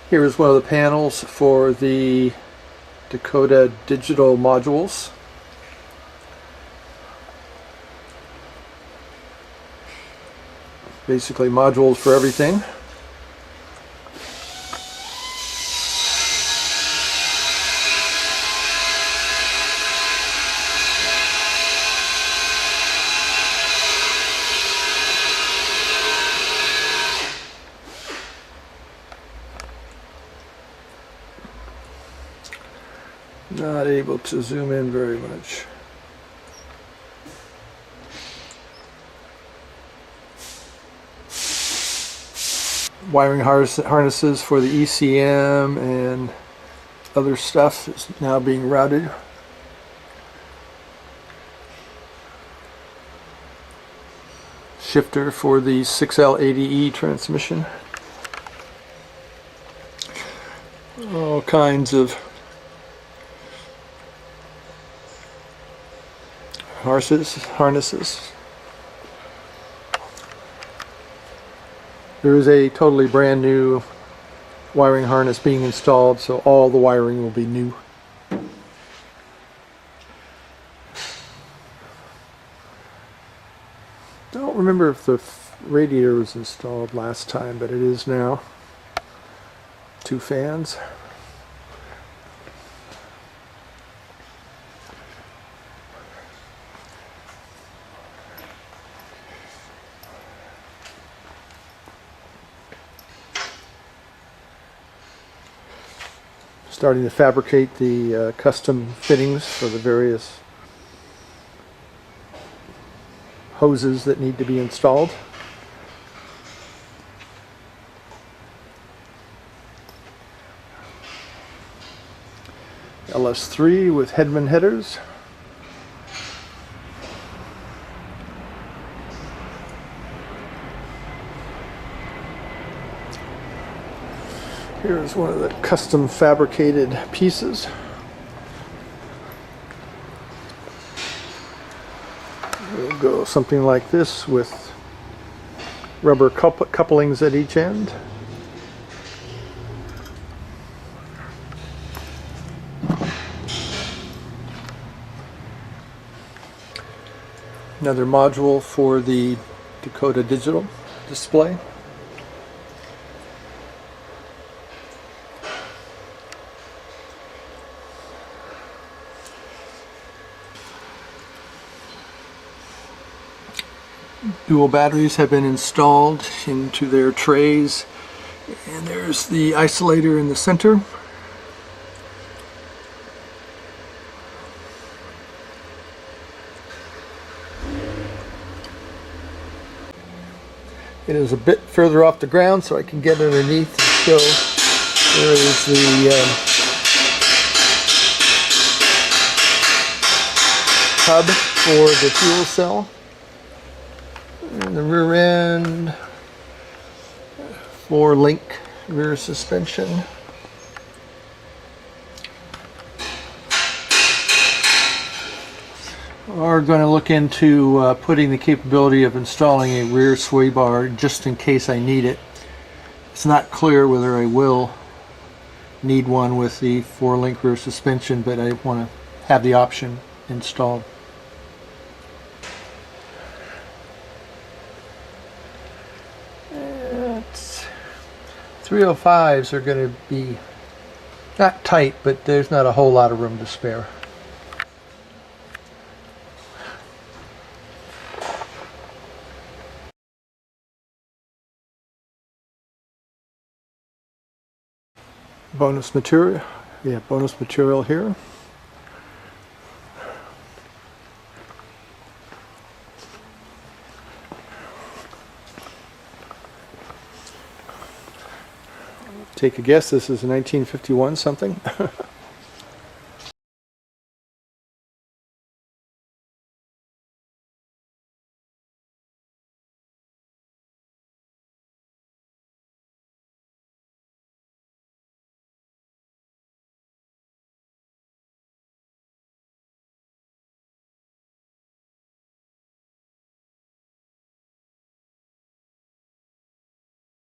Here is one of the panels for the Dakota Digital modules. Basically modules for everything. Not able to zoom in very much. Wiring harnesses for the ECM and other stuff is now being routed. Shifter for the 6L80E transmission. All kinds of harnesses. There is a totally brand new wiring harness being installed, so all the wiring will be new. Don't remember if the radiator was installed last time, but it is now. 2 fans. Starting to fabricate the custom fittings for the various hoses that need to be installed. LS3 with Hedman headers. Here's one of the custom fabricated pieces. It'll go something like this with rubber couplings at each end. Another module for the Dakota Digital display. Dual batteries have been installed into their trays, and there's the isolator in the center. It is a bit further off the ground, so I can get underneath and show. There is the hub for the fuel cell. And the rear end, 4-link rear suspension. We're going to look into putting the capability of installing a rear sway bar just in case I need it. It's not clear whether I will need one with the 4-link rear suspension, but I want to have the option installed. It's 305s are going to be not tight, but there's not a whole lot of room to spare. Bonus material. Yeah, bonus material here. Take a guess, this is a 1951 something.